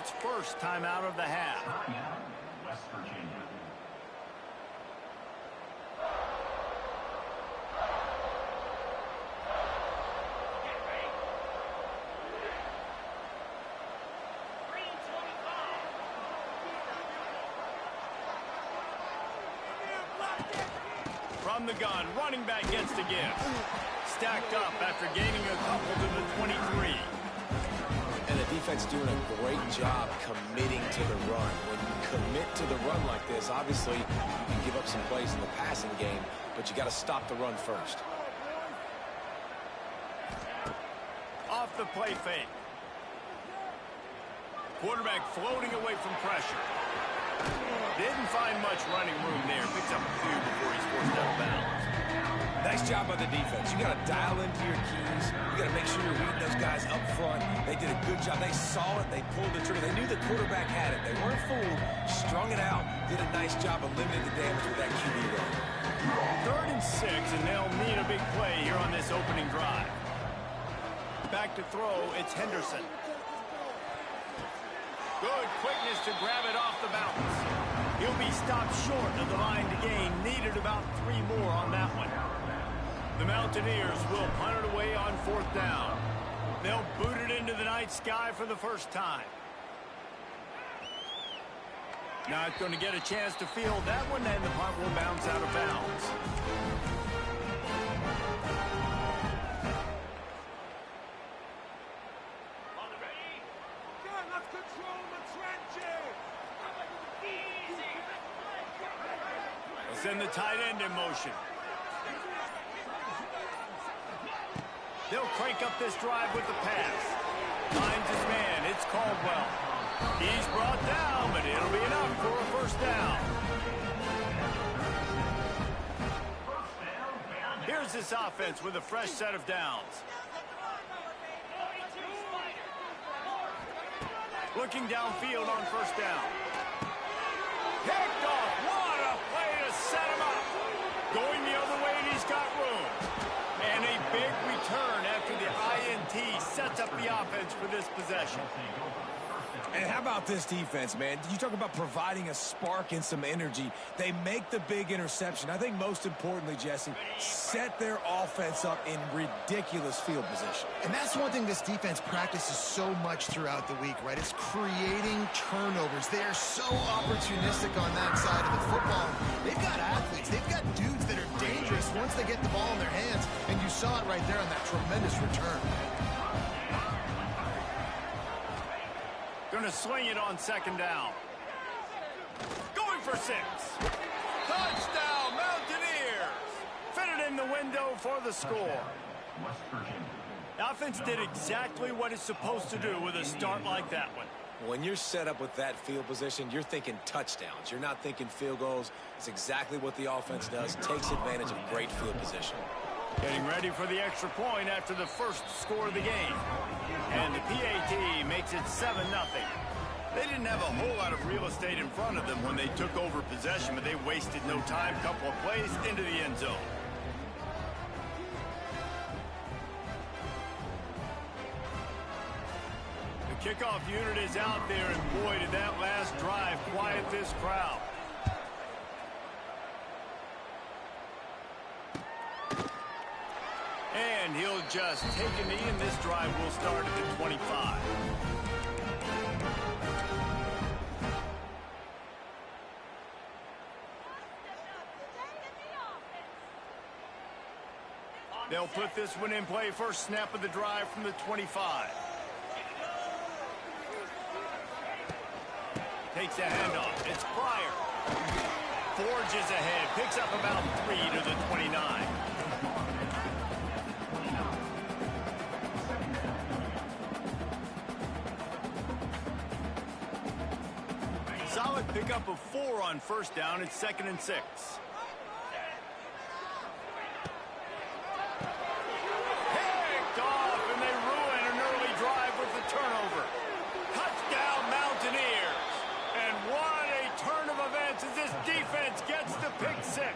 its first timeout of the half. West Virginia. From the gun, running back gets the give. Stacked up after gaining a couple to the 23. And the defense doing a great job committing to the run. When you commit to the run like this, obviously you can give up some plays in the passing game, but you got to stop the run first. Off the play fake. Quarterback floating away from pressure. Didn't find much running room there. Picks up a few before he's forced out of bounds. Nice job by the defense. You got to dial into your keys. You got to make sure you're reading those guys up front. They did a good job. They saw it. They pulled the trigger. They knew the quarterback had it. They weren't fooled. Strung it out. Did a nice job of limiting the damage with that QB run. 3rd and 6, and they'll need a big play here on this opening drive. Back to throw, it's Henderson. Good quickness to grab it off the bounce. He'll be stopped short of the line to gain. Needed about 3 more on that one. The Mountaineers will punt it away on 4th down. They'll boot it into the night sky for the first time. Not going to get a chance to field that one, and the punt will bounce out of bounds. Send the tight end in motion. They'll crank up this drive with the pass. Finds his man. It's Caldwell. He's brought down, but it'll be enough for a first down. Here's this offense with a fresh set of downs. Looking downfield on first down. Picked off. What a play to set him up. Going the other way, and he's got room. And a big return after the INT sets up the offense for this possession. And how about this defense, man? You talk about providing a spark and some energy. They make the big interception. I think most importantly, Jesse, set their offense up in ridiculous field position. And that's one thing this defense practices so much throughout the week, right? It's creating turnovers. They are so opportunistic on that side of the football. They've got athletes. They've got dudes that are dangerous once they get the ball in their hands. And you saw it right there on that tremendous return. Going to swing it on 2nd down. Going for 6. Touchdown, Mountaineers! Fitted in the window for the score. West Virginia. The offense did exactly what it's supposed to do with a start like that one. When you're set up with that field position, you're thinking touchdowns. You're not thinking field goals. It's exactly what the offense does. Takes advantage of great field position. Getting ready for the extra point after the first score of the game. And the PAT makes it 7-0. They didn't have a whole lot of real estate in front of them when they took over possession, but they wasted no time. Couple of plays into the end zone. The kickoff unit is out there, and boy, did that last drive quiet this crowd. And he'll just take a knee, and this drive will start at the 25. They'll put this one in play. First snap of the drive from the 25. Takes a handoff. It's Pryor. Forges ahead. Picks up about 3 to the 29. Solid pickup of 4 on first down. It's 2nd and 6. Picked off, and they ruin an early drive with the turnover. Touchdown, Mountaineers. And what a turn of events as this defense gets the pick 6.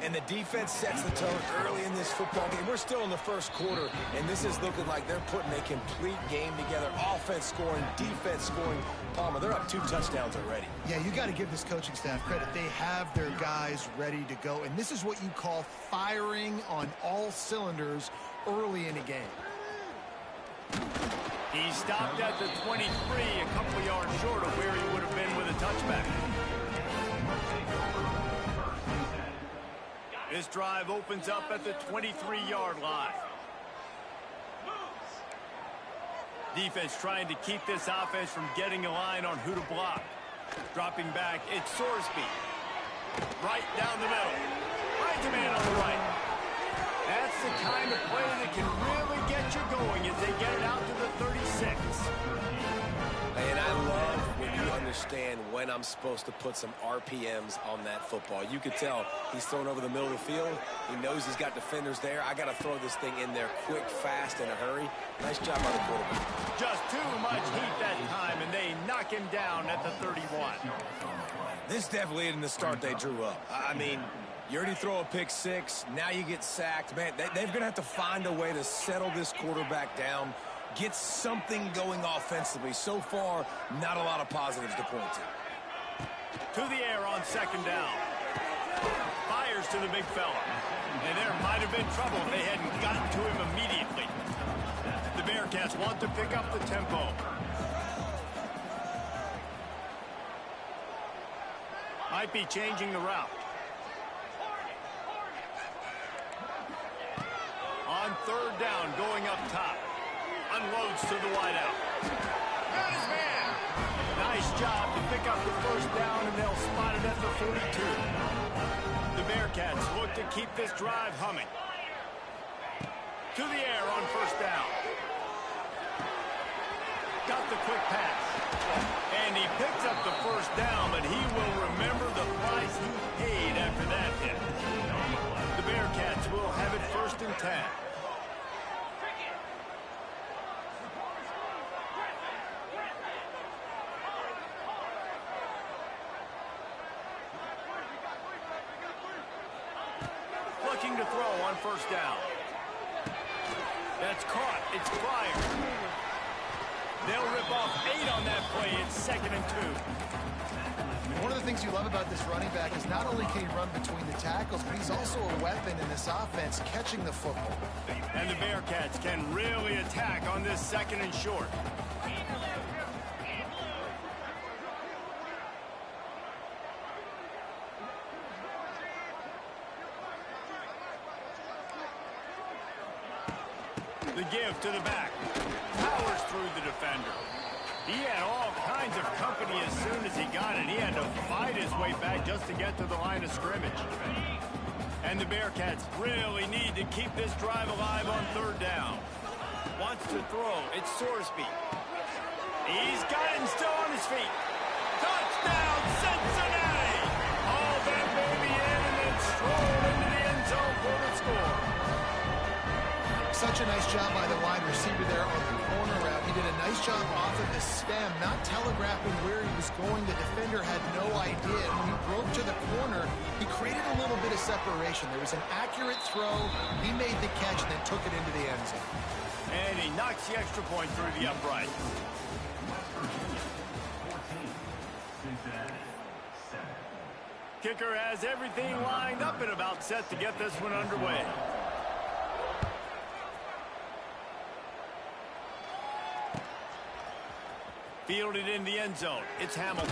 And the defense sets the tone early in this football game. We're still in the first quarter, and this is looking like they're putting a complete game together. Offense scoring, defense scoring. Palmer, they're up 2 touchdowns already. Yeah, you got to give this coaching staff credit. They have their guys ready to go, and this is what you call firing on all cylinders early in a game. He stopped at the 23, a couple yards short of where he would have been with a touchback. This drive opens up at the 23-yard line. Defense trying to keep this offense from getting a line on who to block. Dropping back, it's Sorsby. Right down the middle. Finds a man on the right. That's the kind of play that can really get you going as they get it out to the 36. And I love when you understand when I'm supposed to put some RPMs on that football. You could tell he's thrown over the middle of the field. He knows he's got defenders there. I got to throw this thing in there quick, fast, in a hurry. Nice job by the quarterback. Just too much heat that time, and they knock him down at the 31. This definitely isn't the start they drew up. I mean, you already throw a pick 6. Now you get sacked. Man, they're going to have to find a way to settle this quarterback down, get something going offensively. So far, not a lot of positives to point to. To the air on second down. Fires to the big fella. And there might have been trouble if they hadn't gotten to him immediately. The Bearcats want to pick up the tempo. Might be changing the route. On third down, going up top. Unloads to the wideout. Got his man. Nice job to pick up the first down, and they'll spot it at the 42. The Bearcats look to keep this drive humming. To the air on first down. Got the quick pass. And he picks up the first down, but he will remember the price he paid after that hit. The Bearcats will have it 1st and 10. Looking to throw on first down. That's caught. It's Pryor. They'll rip off 8 on that play. It's 2nd and 2. One of the things you love about this running back is not only can he run between the tackles, but he's also a weapon in this offense, catching the football. And the Bearcats can really attack on this 2nd and short. The give to the back. Powers through the defender. He had all kinds of company as soon as he got it. He had to fight his way back just to get to the line of scrimmage. And the Bearcats really need to keep this drive alive on third down. Wants to throw. It's Sorsby. He's got it and still on his feet. Touchdown, Cincinnati! All that baby in and then stroll into the end zone for the score. Such a nice job by the wide receiver there on the corner route. He did a nice job off of the stem, not telegraphing where he was going. The defender had no idea. And when he broke to the corner, he created a little bit of separation. There was an accurate throw. He made the catch and then took it into the end zone. And he knocks the extra point through the upright. Kicker has everything lined up and about set to get this one underway. Fielded in the end zone. It's Hamilton.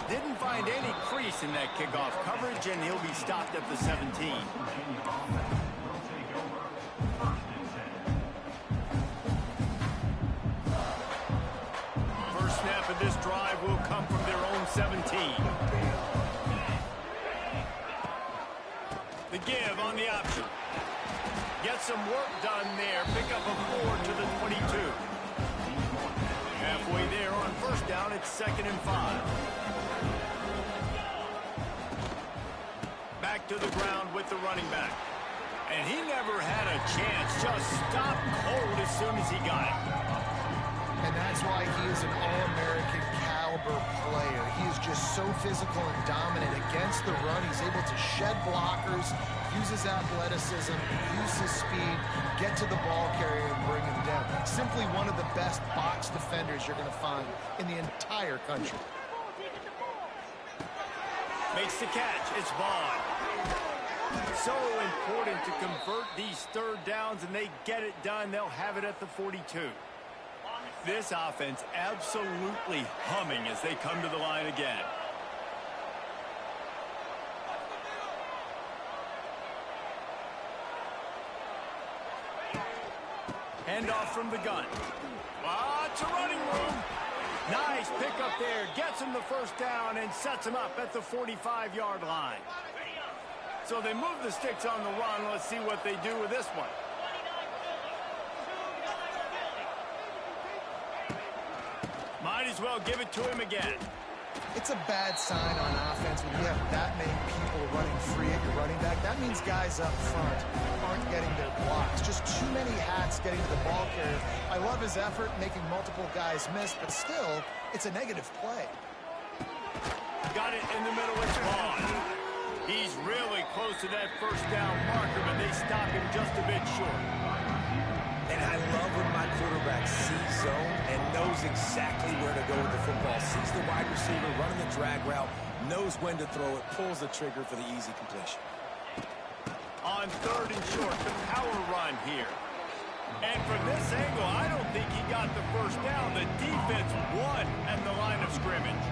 Didn't find any crease in that kickoff coverage, and he'll be stopped at the 17. First snap of this drive will come from their own 17. The give on the option. Get some work done there. Pick up a 4 to the 22. Halfway there on first down, it's 2nd and 5. Back to the ground with the running back. And he never had a chance. Just stopped cold as soon as he got it. And that's why he is an All-American caliber player. He is just so physical and dominant against the run. He's able to shed blockers, use his athleticism, use his speed, get to the ball carrier and bring him down. Simply one of the best box defenders you're going to find in the entire country. Makes the catch. It's Vaughn. So important to convert these third downs, and they get it done. They'll have it at the 42. This offense absolutely humming as they come to the line again. Handoff from the gun. Lots of running room. Nice pickup there. Gets him the first down and sets him up at the 45-yard line. So they move the sticks on the run. Let's see what they do with this one. Might as well give it to him again. It's a bad sign on offense when you have that many people running free at your running back. That means guys up front aren't getting their blocks. Just too many hats getting to the ball carrier. I love his effort, making multiple guys miss, but still, it's a negative play. Got it in the middle. It's Vaughn. He's really close to that first down marker, but they stop him just a bit short. And I love when my quarterback sees zone and knows exactly where to go with the football. Sees the wide receiver running the drag route, knows when to throw it, pulls the trigger for the easy completion. On third and short, the power run here. And from this angle, I don't think he got the first down. The defense won at the line of scrimmage.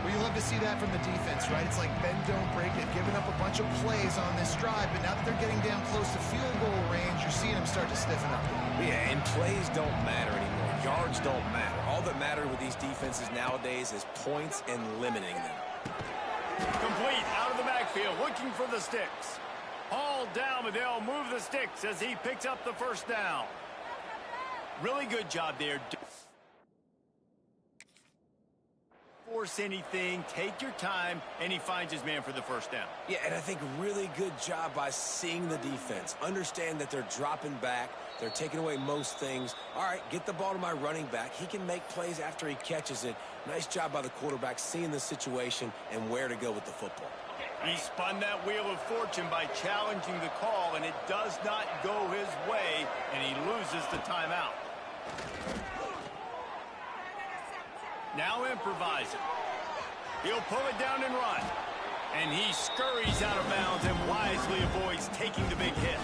Well, you love to see that from the defense, right? It's like bend, don't break. They've given up a bunch of plays on this drive, but now that they're getting down close to field goal range, you're seeing them start to stiffen up. Yeah, and plays don't matter anymore. Yards don't matter. All that matters with these defenses nowadays is points and limiting them. Complete out of the backfield, looking for the sticks. All down, but they'll move the sticks as he picks up the first down. Really good job there. Force anything, take your time, and he finds his man for the first down. Yeah, and I think really good job by seeing the defense. Understand that they're dropping back. They're taking away most things. All right, get the ball to my running back. He can make plays after he catches it. Nice job by the quarterback seeing the situation and where to go with the football. He spun that wheel of fortune by challenging the call, and it does not go his way, and he loses the timeout. Now improvising. He'll pull it down and run. And he scurries out of bounds and wisely avoids taking the big hit.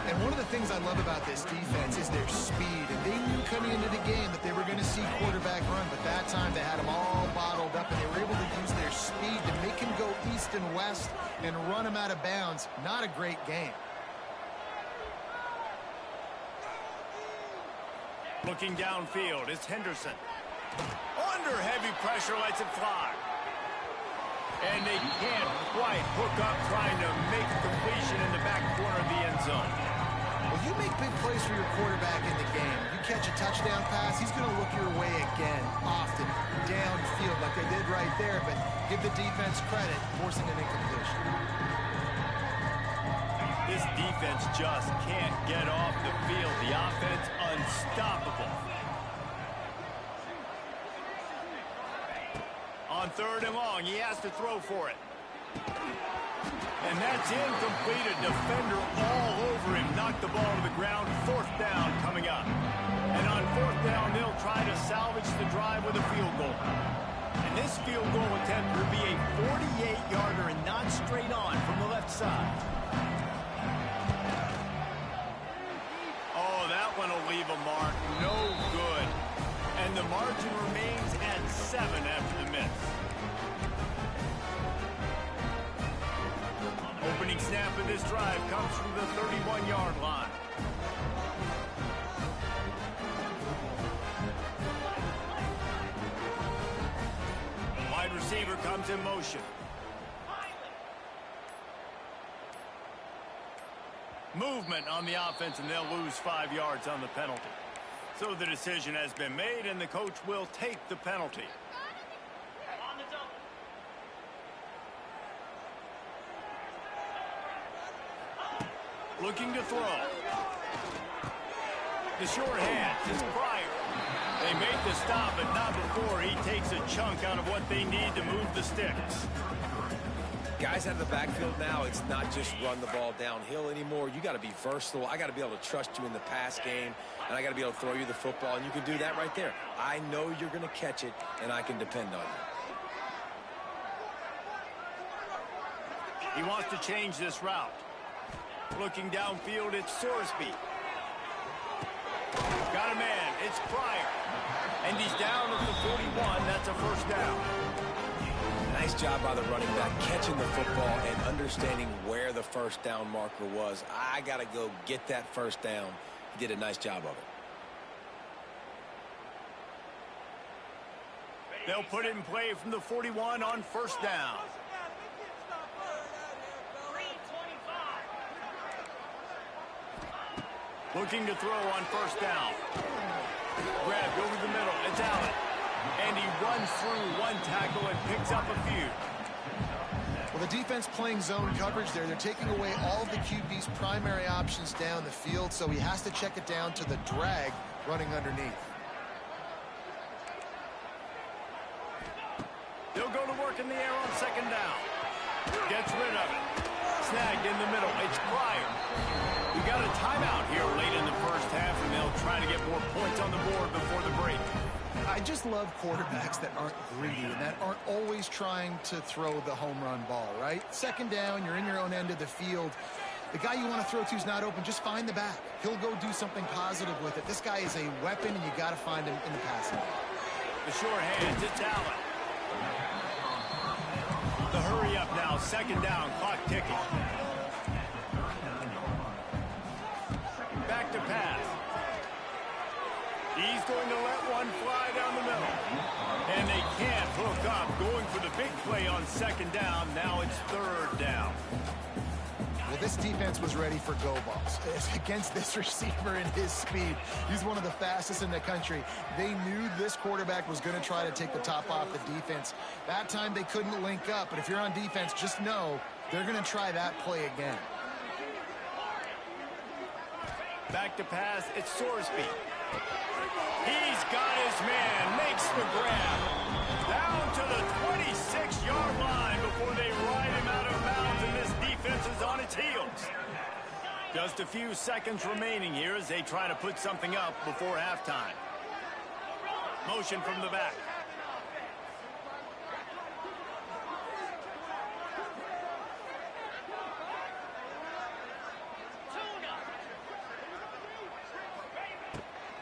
And one of the things I love about this defense is their speed. And they knew coming into the game that they were going to see quarterback run, but that time they had him all bottled up, and they were able to use their speed to make him go east and west and run him out of bounds. Not a great game. Looking downfield, it's Henderson. Under heavy pressure, lets it fly. And they can't quite hook up trying to make a completion in the back corner of the end zone. Well, you make big plays for your quarterback in the game. You catch a touchdown pass, he's going to look your way again, often, downfield like they did right there, but give the defense credit, forcing an incompletion. This defense just can't get off the field. The offense unstoppable. On third and long, he has to throw for it. And that's incomplete. A defender all over him. Knocked the ball to the ground. Fourth down coming up. And on fourth down, they'll try to salvage the drive with a field goal. And this field goal attempt will be a 48-yarder and not straight on from the left side. Oh, that one will leave a mark. No good. And the margin remains at 7 after the miss. Opening snap of this drive comes from the 31-yard line. Wide receiver comes in motion. Movement on the offense, and they'll lose 5 yards on the penalty. So the decision has been made, and the coach will take the penalty. Looking to throw. The short hand is Pryor. They make the stop, but not before he takes a chunk out of what they need to move the sticks. Guys out of the backfield now, it's not just run the ball downhill anymore. You got to be versatile. I got to be able to trust you in the pass game, and I got to be able to throw you the football, and you can do that right there. I know you're going to catch it, and I can depend on you. He wants to change this route. Looking downfield, it's Sorsby. Got a man, it's Pryor. And he's down at the 41, that's a first down. Nice job by the running back, catching the football and understanding where the first down marker was. I got to go get that first down. He did a nice job of it. They'll put it in play from the 41 on first down. Looking to throw on first down. Grabbed over the middle. It's Allen. And he runs through one tackle and picks up a few. Well, the defense playing zone coverage there. They're taking away all of the QB's primary options down the field, so he has to check it down to the drag running underneath. They'll go to work in the air on second down. Gets rid of it. Snagged in the middle. It's Pryor. We got a timeout here late in the first half, and they'll try to get more points on the board before the break. I just love quarterbacks that aren't greedy and that aren't always trying to throw the home run ball, right? Second down, you're in your own end of the field. The guy you want to throw to is not open. Just find the back. He'll go do something positive with it. This guy is a weapon, and you got to find him in the passing game. The short hands, it's Allen. The hurry up now, second down, clock ticking. Back to pass. He's going to let one fly down the middle. And they can't hook up. Going for the big play on second down. Now it's third down. Well, this defense was ready for go balls. Against this receiver and his speed, he's one of the fastest in the country. They knew this quarterback was going to try to take the top off the defense. That time they couldn't link up, but if you're on defense, just know they're going to try that play again. Back to pass, it's Sorsby. He's got his man, makes the grab. Down to the 26-yard line before they ride him out of bounds, and this defense is on its heels. Just a few seconds remaining here as they try to put something up before halftime. Motion from the back.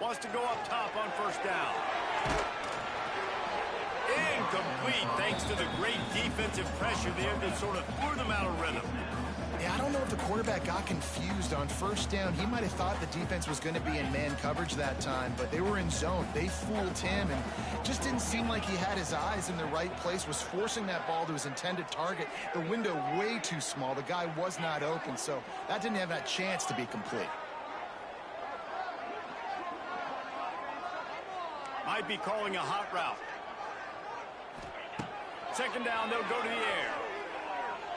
Wants to go up top on first down. Incomplete thanks to the great defensive pressure there that sort of threw them out of rhythm. Yeah, I don't know if the quarterback got confused on first down. He might have thought the defense was going to be in man coverage that time, but they were in zone. They fooled him, and just didn't seem like he had his eyes in the right place, was forcing that ball to his intended target. The window way too small. The guy was not open, so that didn't have that chance to be complete. Might be calling a hot route. Second down, they'll go to the air.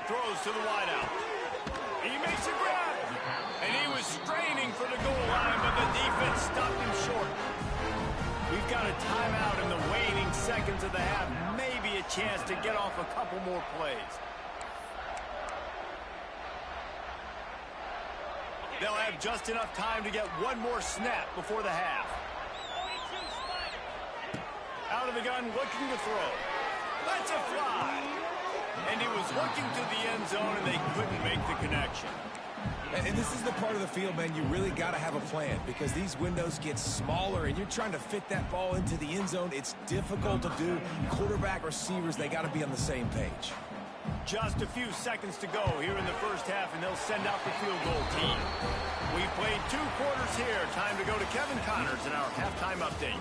Throws to the wideout. He makes a grab. And he was straining for the goal line, but the defense stopped him short. We've got a timeout in the waning seconds of the half. Maybe a chance to get off a couple more plays. They'll have just enough time to get one more snap before the half. Out of the gun, looking to throw. That's a fly. And he was looking to the end zone, and they couldn't make the connection. And this is the part of the field, man, you really got to have a plan because these windows get smaller and you're trying to fit that ball into the end zone. It's difficult to do. Quarterback, receivers, they got to be on the same page. Just a few seconds to go here in the first half, and they'll send out the field goal team. We played 2 quarters here. Time to go to Kevin Connors in our halftime update.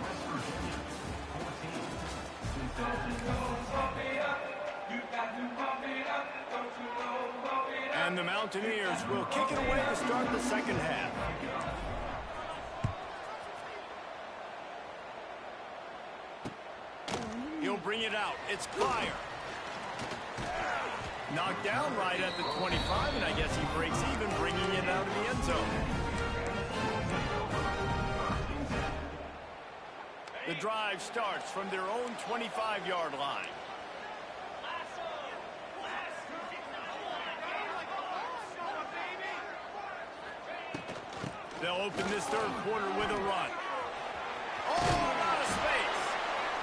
And the Mountaineers will kick it away to start the second half. He'll bring it out. It's Pryor. Knocked down right at the 25, and I guess he breaks even, bringing it out of the end zone. The drive starts from their own 25-yard line. They'll open this third quarter with a run. Oh, out of space.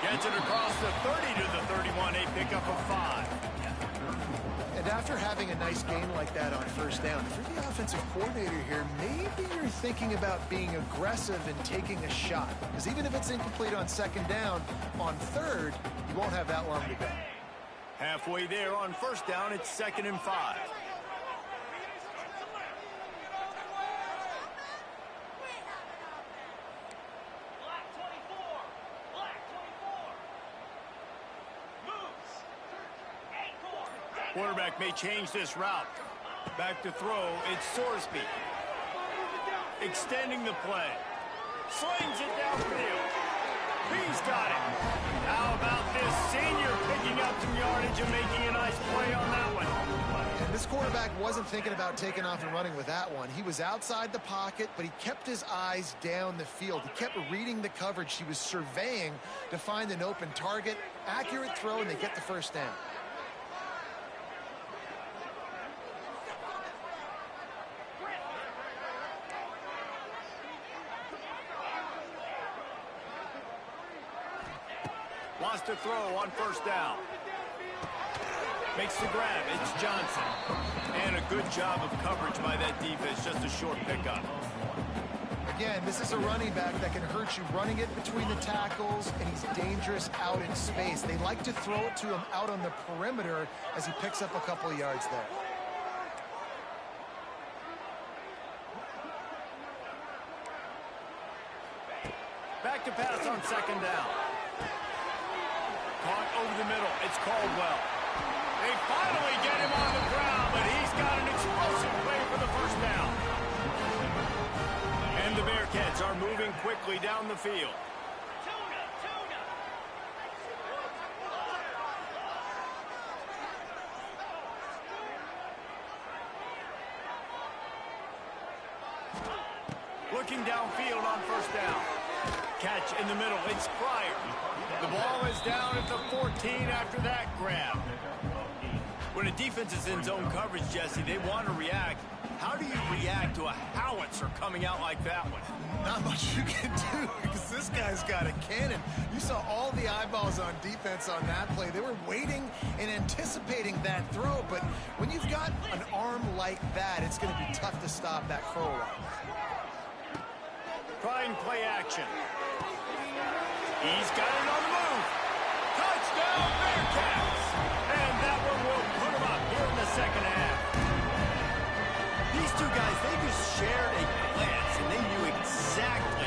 Gets it across the 30 to the 31. A pickup of 5. And after having a nice game like that on first down, if you're the offensive coordinator here, maybe you're thinking about being aggressive and taking a shot. Because even if it's incomplete on second down, on third, you won't have that long to go. Halfway there on first down, it's 2nd and 5. Quarterback may change this route. Back to throw, it's Sorsby. Extending the play. Slings it downfield. He's got it. How about this senior picking up some yardage and making a nice play on that one? And this quarterback wasn't thinking about taking off and running with that one. He was outside the pocket, but he kept his eyes down the field. He kept reading the coverage. He was surveying to find an open target. Accurate throw, and they get the first down. Wants to throw on first down. Makes the grab. It's Johnson. And a good job of coverage by that defense. Just a short pickup. Again, this is a running back that can hurt you running it between the tackles, and he's dangerous out in space. They like to throw it to him out on the perimeter as he picks up a couple of yards there. Back to pass on second down. Caught over the middle. It's Caldwell. They finally get him on the ground, but he's got an explosive play for the first down. And the Bearcats are moving quickly down the field. Looking downfield on first down. Catch in the middle. It's Fryer. The ball is down at the 14 after that grab. When a defense is in zone coverage, Jesse, they want to react. How do you react to a howitzer coming out like that one? Not much you can do because this guy's got a cannon. You saw all the eyeballs on defense on that play. They were waiting and anticipating that throw, but when you've got an arm like that, it's going to be tough to stop that curl route. Trying play action. He's got it on the move. Touchdown, Bearcats! And that one will put him up here in the second half. These two guys, they just shared a glance, and they knew exactly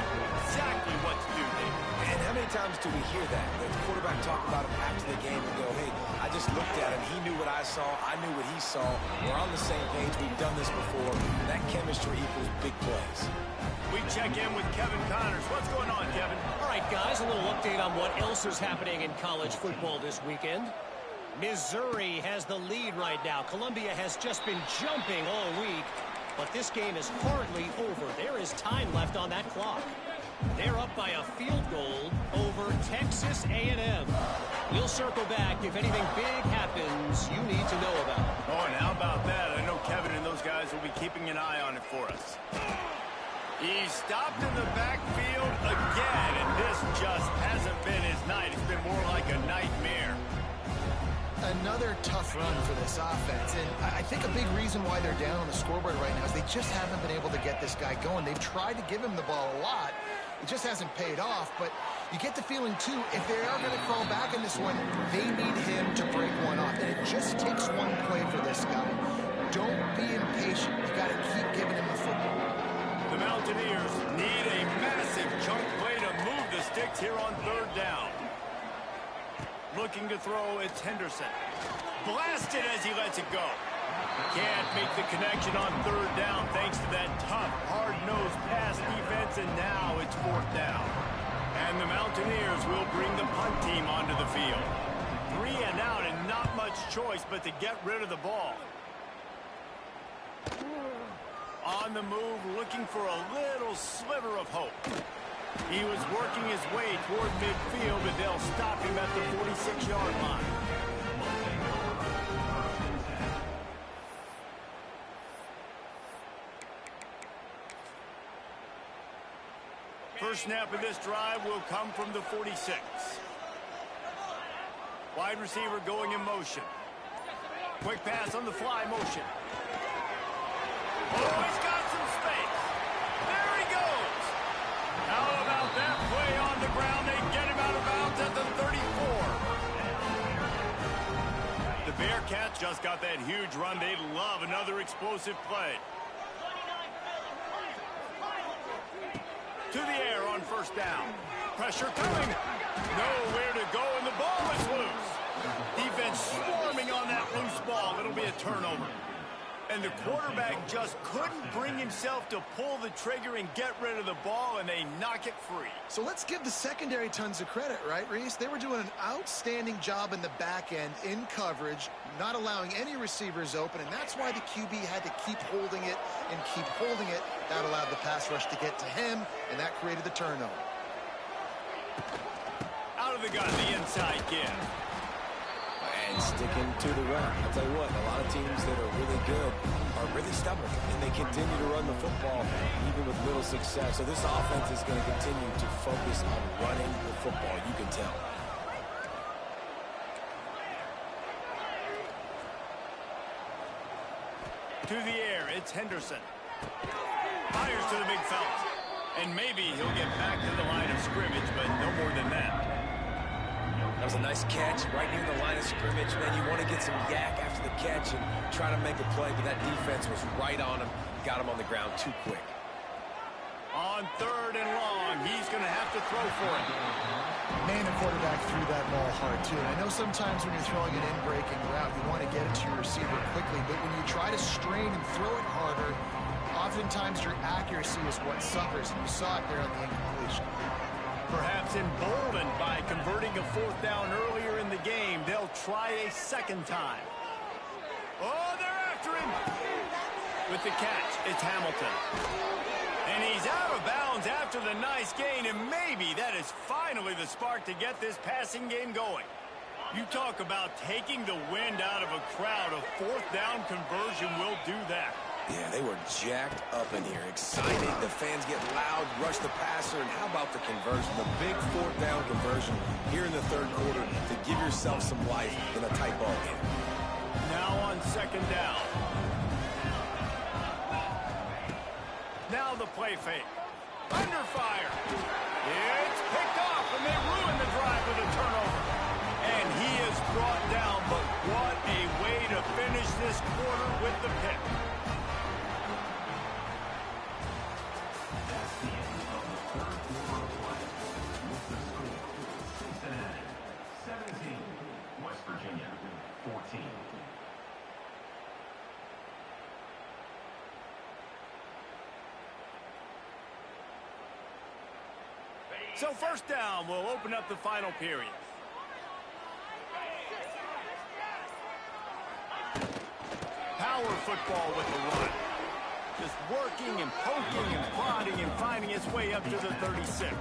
what to do there. And how many times do we hear that? The quarterback talk about him after the game and go, hey, I just looked at him. He knew what I saw. I knew what he saw. We're on the same page. We've done this before. That chemistry equals big plays. We check in with Kevin Connors. What's going on, Kevin? All right, guys, a little update on what else is happening in college football this weekend. Missouri has the lead right now. Columbia has just been jumping all week, but this game is hardly over. There is time left on that clock. They're up by a field goal over Texas A&M. We'll circle back if anything big happens you need to know about. Oh, and how about that? I know Kevin and those guys will be keeping an eye on it for us. He's stopped in the backfield again, and this just hasn't been his night. It's been more like a nightmare. Another tough run for this offense, and I think a big reason why they're down on the scoreboard right now is they just haven't been able to get this guy going. They've tried to give him the ball a lot. It just hasn't paid off, but you get the feeling, too, if they are going to crawl back in this one, they need him to break one off, and it just takes one play for this guy. Don't be impatient. You got to keep giving him the football. The Mountaineers need a massive chunk play to move the sticks here on third down. Looking to throw, it's Henderson. Blasted as he lets it go. Can't make the connection on third down thanks to that tough, hard-nosed pass defense, and now it's fourth down. And the Mountaineers will bring the punt team onto the field. 3 and out and not much choice but to get rid of the ball. On the move, looking for a little sliver of hope. He was working his way toward midfield, but they'll stop him at the 46-yard line. First snap of this drive will come from the 46. Wide receiver going in motion. Quick pass on the fly motion. Oh, he's got some space. There he goes. How about that play on the ground? They get him out of bounds at the 34. The Bearcats just got that huge run. They'd love another explosive play. To the air on first down. Pressure coming. Nowhere to go, and the ball is loose. Defense swarming on that loose ball. It'll be a turnover. And the quarterback just couldn't bring himself to pull the trigger and get rid of the ball, and they knock it free. So let's give the secondary tons of credit, right, Reese? They were doing an outstanding job in the back end in coverage, not allowing any receivers open, and that's why the QB had to keep holding it and keep holding it. That allowed the pass rush to get to him, and that created the turnover. Out of the gun, the inside give. And sticking to the run. I'll tell you what, a lot of teams that are really good are really stubborn, and they continue to run the football even with little success. So this offense is going to continue to focus on running the football, you can tell. To the air, it's Henderson. Fires to the big fella. And maybe he'll get back to the line of scrimmage, but no more than that. That was a nice catch right near the line of scrimmage. Man, you want to get some yak after the catch and try to make a play, but that defense was right on him. Got him on the ground too quick. On third and long, he's going to have to throw for it. Man, the quarterback threw that ball hard, too. And I know sometimes when you're throwing an in-breaking route, you want to get it to your receiver quickly. But when you try to strain and throw it harder, oftentimes your accuracy is what suffers. And you saw it there on the incompletion. Perhaps emboldened by converting a fourth down earlier in the game, they'll try a second time. Oh, they're after him. With the catch, it's Hamilton. And he's out of bounds after the nice gain, and maybe that is finally the spark to get this passing game going. You talk about taking the wind out of a crowd. A fourth down conversion will do that. Yeah, they were jacked up in here, excited. The fans get loud, rush the passer, and how about the conversion? The big fourth down conversion here in the third quarter to give yourself some life in a tight ball game. Now on second down. Now the play fake. Under fire. It's picked off, and they ruin the drive with a turnover. And he is brought down, but what a way to finish this quarter with the pick. West Virginia, 14. So first down will open up the final period. Power football with the run. Just working and poking and prodding and finding its way up to the 36.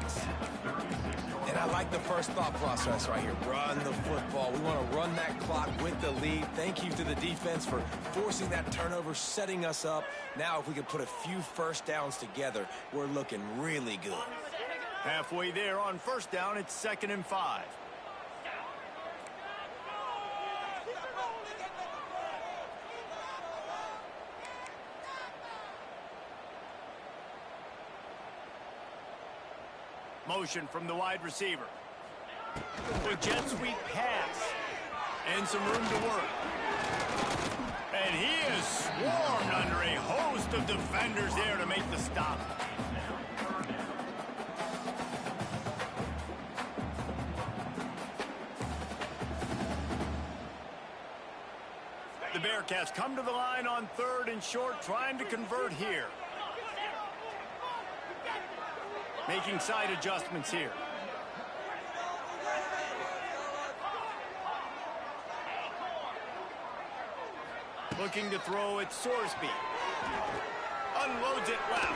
And I like the first thought process right here. Run the football. We want to run that clock with the lead. Thank you to the defense for forcing that turnover, setting us up. Now if we can put a few first downs together, we're looking really good. Halfway there on first down, it's 2nd and 5. Motion from the wide receiver. With jet sweep pass. And some room to work. And he is swarmed under a host of defenders there to make the stop. The Bearcats come to the line on 3rd and short, trying to convert here. Making side adjustments here. Looking to throw at Sorsby. Unloads it left.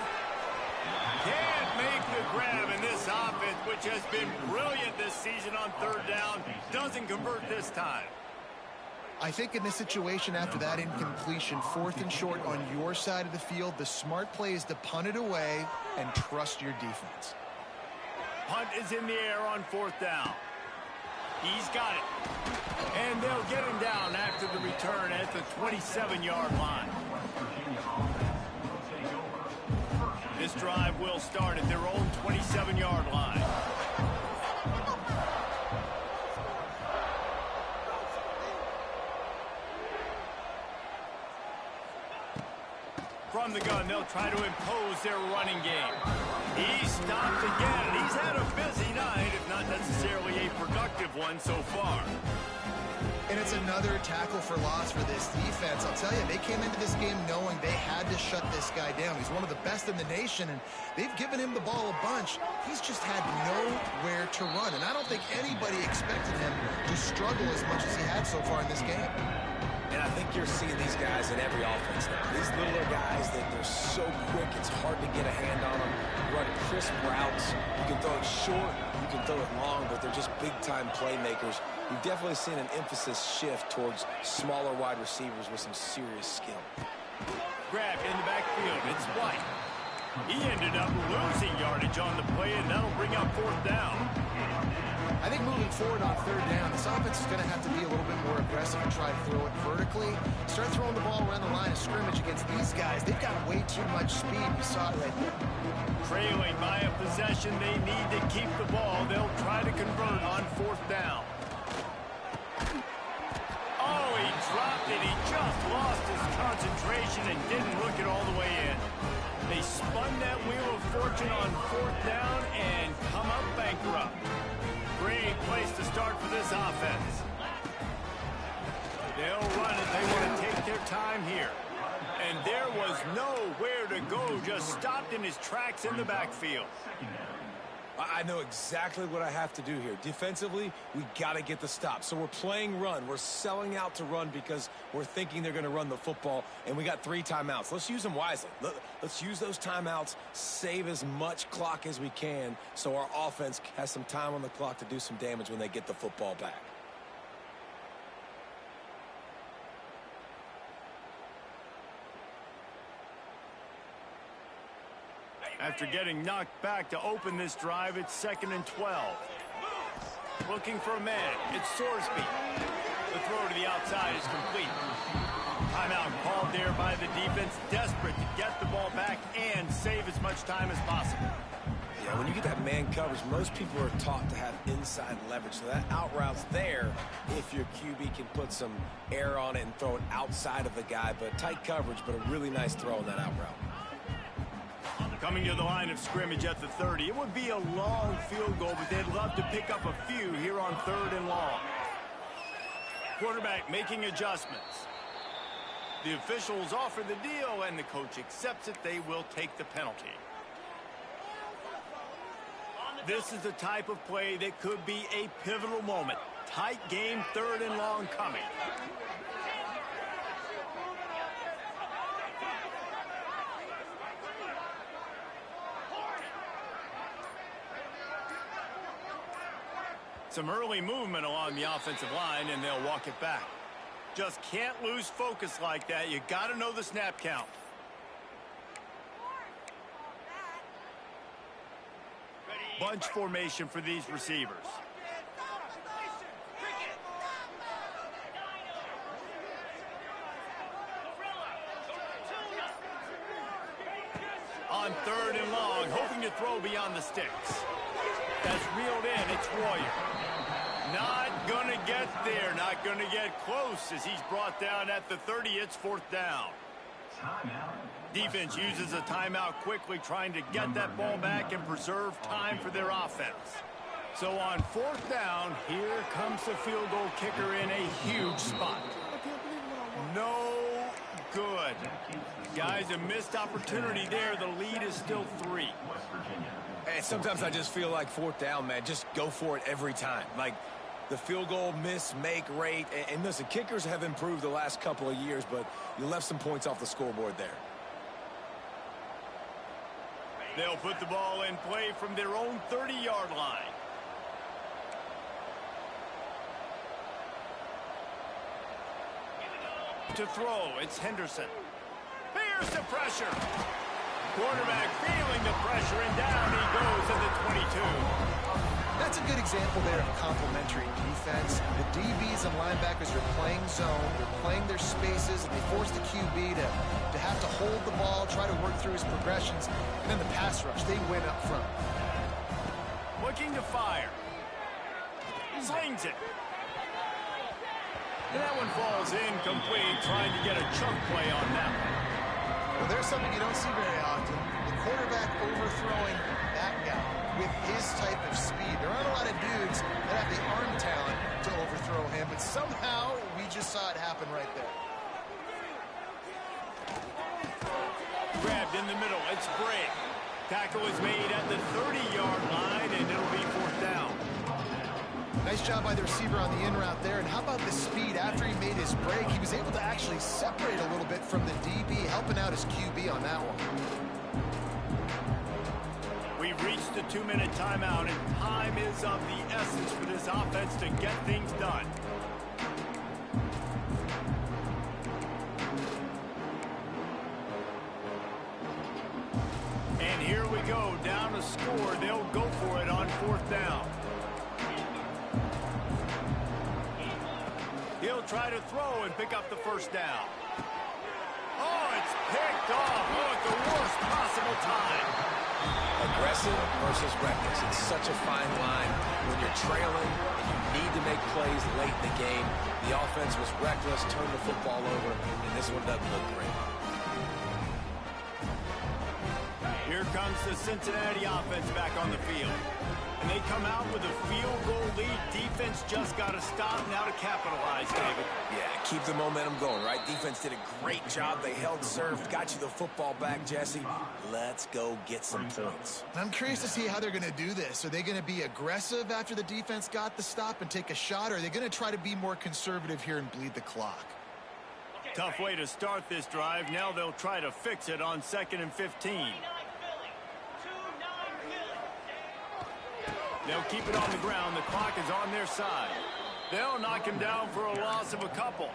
Can't make the grab, and this offense, which has been brilliant this season on third down, doesn't convert this time. I think in this situation, after that incompletion, 4th and short on your side of the field, the smart play is to punt it away and trust your defense. Punt is in the air on 4th down. He's got it. And they'll get him down after the return at the 27-yard line. This drive will start at their own 27-yard line. From the gun, they'll try to impose their running game. He's stopped again. He's had a busy night, if not necessarily a productive one so far. And it's another tackle for loss for this defense. I'll tell you, they came into this game knowing they had to shut this guy down. He's one of the best in the nation, and they've given him the ball a bunch. He's just had nowhere to run, and I don't think anybody expected him to struggle as much as he had so far in this game. And I think you're seeing these guys in every offense now. These littler guys, they're so quick, it's hard to get a hand on them. Run crisp routes. You can throw it short, you can throw it long, but they're just big-time playmakers. You've definitely seen an emphasis shift towards smaller wide receivers with some serious skill. Grab in the backfield. It's White. He ended up losing yardage on the play, and that'll bring up 4th down. I think moving forward on 3rd down, this offense is going to have to be a little bit more aggressive and try to throw it vertically. Start throwing the ball around the line of scrimmage against these guys. They've got way too much speed. You saw it right there. Trailing by a possession, they need to keep the ball. They'll try to convert on 4th down. Oh, he dropped it. He just lost his concentration and didn't look it all the way in. They spun that wheel of fortune on 4th down and come up bankrupt. Great place to start for this offense. They'll run it. They want to take their time here. And there was nowhere to go, just stopped in his tracks in the backfield. I know exactly what I have to do here. Defensively, we got to get the stop. So we're playing run. We're selling out to run because we're thinking they're going to run the football, and we got 3 timeouts. Let's use them wisely. Let's use those timeouts, save as much clock as we can so our offense has some time on the clock to do some damage when they get the football back. After getting knocked back to open this drive, it's 2nd and 12. Looking for a man. It's Sorsby. The throw to the outside is complete. Timeout called there by the defense, desperate to get the ball back and save as much time as possible. Yeah, when you get that man coverage, most people are taught to have inside leverage. So that out route's there if your QB can put some air on it and throw it outside of the guy. But tight coverage, but a really nice throw on that out route. Coming to the line of scrimmage at the 30. It would be a long field goal, but they'd love to pick up a few here on 3rd and long. Quarterback making adjustments. The officials offer the deal, and the coach accepts it. They will take the penalty. This is the type of play that could be a pivotal moment. Tight game, 3rd and long coming. Some early movement along the offensive line, and they'll walk it back. Just can't lose focus like that. You got to know the snap count. Bunch formation for these receivers. On 3rd and long, hoping to throw beyond the sticks. That's reeled in. It's Royer. Not going to get there. Not going to get close as he's brought down at the 30. It's 4th down. Defense uses a timeout quickly, trying to get that ball back and preserve time for their offense. So on 4th down, here comes the field goal kicker in a huge spot. No good. Guys, a missed opportunity there. The lead is still 3. And sometimes I just feel like 4th down, man, just go for it every time. Like the field goal miss-make rate. And listen, kickers have improved the last couple of years, but you left some points off the scoreboard there. They'll put the ball in play from their own 30-yard line. To throw, it's Henderson. Here's the pressure. Quarterback feeling the pressure, and down he goes at the 22. That's a good example there of complementary defense. The DBs and linebackers are playing zone, they're playing their spaces, and they force the QB to have to hold the ball, try to work through his progressions, and then the pass rush, they win up front. Looking to fire. Slings it. And that one falls incomplete, trying to get a chunk play on that one. Well, there's something you don't see very often. The quarterback overthrowing that guy with his type of speed. There aren't a lot of dudes that have the arm talent to overthrow him, but somehow we just saw it happen right there. Grabbed in the middle, it's Bray. Tackle is made at the 30-yard line, and it'll be 4th down. Nice job by the receiver on the in route there. And how about the speed? After he made his break, he was able to actually separate a little bit from the DB, helping out his QB on that one. We've reached the 2-minute timeout, and time is of the essence for this offense to get things done. And here we go, down a score. They'll go for it on 4th down. He'll try to throw and pick up the 1st down. Oh, it's picked off. Oh, at the worst possible time. Aggressive versus reckless. It's such a fine line when you're trailing and you need to make plays late in the game. The offense was reckless, turned the football over, and this one doesn't look great. Here comes the Cincinnati offense back on the field. And they come out with a field goal lead. Defense just got to stop now to capitalize, David. Yeah, keep the momentum going, right? Defense did a great job. They held serve, got you the football back, Jesse. Let's go get some points. I'm curious to see how they're going to do this. Are they going to be aggressive after the defense got the stop and take a shot, or are they going to try to be more conservative here and bleed the clock? Tough way to start this drive. Now they'll try to fix it on 2nd and 15. They'll keep it on the ground. The clock is on their side. They'll knock him down for a loss of a couple.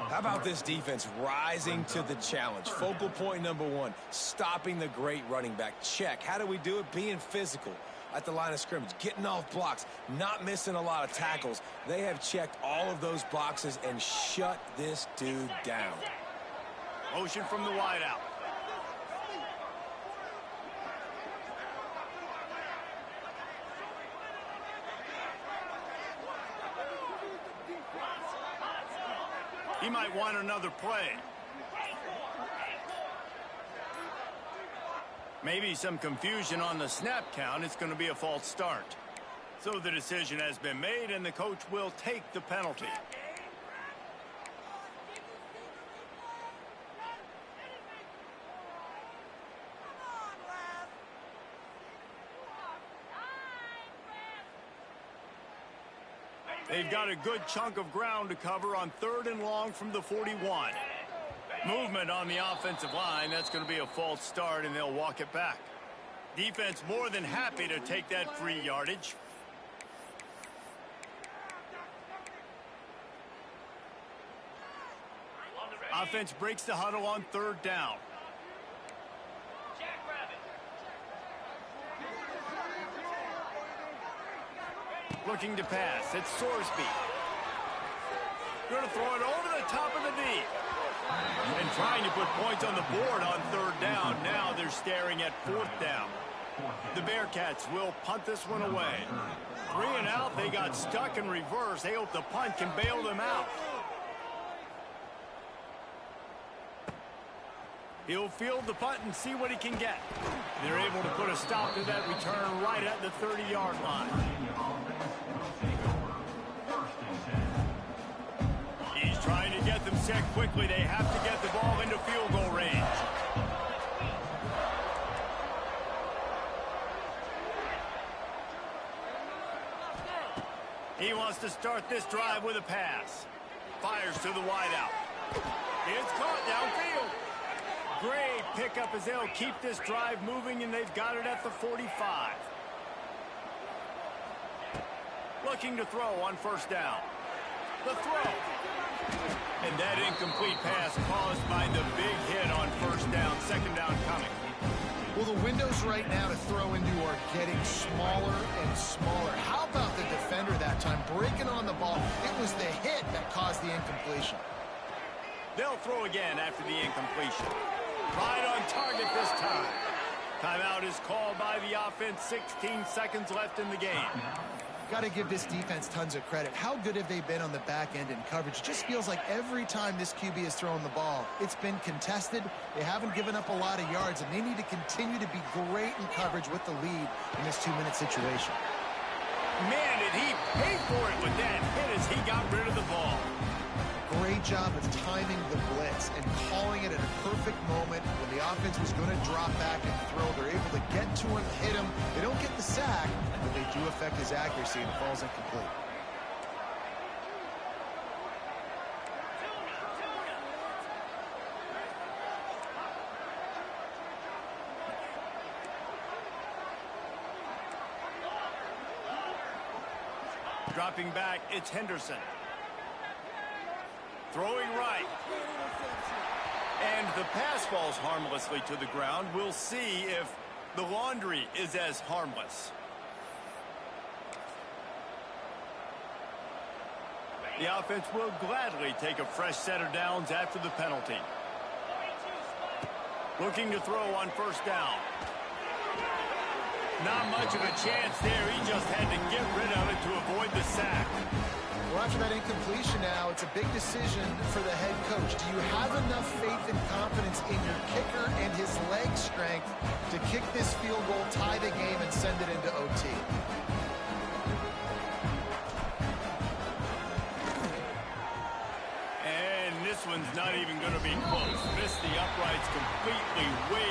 How about this defense rising to the challenge? Focal point number 1, stopping the great running back. Check. How do we do it? Being physical at the line of scrimmage, getting off blocks, not missing a lot of tackles. They have checked all of those boxes and shut this dude down. Motion from the wideout. He might want another play. Maybe some confusion on the snap count. It's going to be a false start. So the decision has been made, and the coach will take the penalty. They've got a good chunk of ground to cover on 3rd and long from the 41. Movement on the offensive line. That's going to be a false start, and they'll walk it back. Defense more than happy to take that free yardage. Offense breaks the huddle on 3rd down. Looking to pass. It's Sorsby. Going to throw it over the top of the knee. And trying to put points on the board on 3rd down. Now they're staring at 4th down. The Bearcats will punt this one away. 3 and out. They got stuck in reverse. They hope the punt can bail them out. He'll field the punt and see what he can get. They're able to put a stop to that return right at the 30-yard line. He's trying to get them set quickly. They have to get the ball into field goal range. He wants to start this drive with a pass. Fires to the wideout. It's caught downfield. Great pickup as they'll keep this drive moving, and they've got it at the 45. Looking to throw on first down. The throw. And that incomplete pass caused by the big hit on first down. Second down coming. Well, the windows right now to throw into are getting smaller and smaller. How about the defender that time breaking on the ball? It was the hit that caused the incompletion. They'll throw again after the incompletion. Right on target this time. Timeout is called by the offense. 16 seconds left in the game. Got to give this defense tons of credit. How good have they been on the back end in coverage? It just feels like every time this QB has thrown the ball, it's been contested. They haven't given up a lot of yards, and they need to continue to be great in coverage with the lead in this 2-minute situation. Man, did he pay for it with that hit as he got rid of the ball. Great job of timing the blitz and calling it at a perfect moment when the offense was going to drop back and throw. They're able to get to him, hit him. They don't get the sack, but they do affect his accuracy, and it falls incomplete. Dropping back, it's Henderson. Throwing right. And the pass falls harmlessly to the ground. We'll see if the laundry is as harmless. The offense will gladly take a fresh set of downs after the penalty. Looking to throw on first down. Not much of a chance there. He just had to get rid of it to avoid the sack. Well, after that incompletion now, it's a big decision for the head coach. Do you have enough faith and confidence in your kicker and his leg strength to kick this field goal, tie the game, and send it into OT? And this one's not even going to be close. Missed the uprights completely, way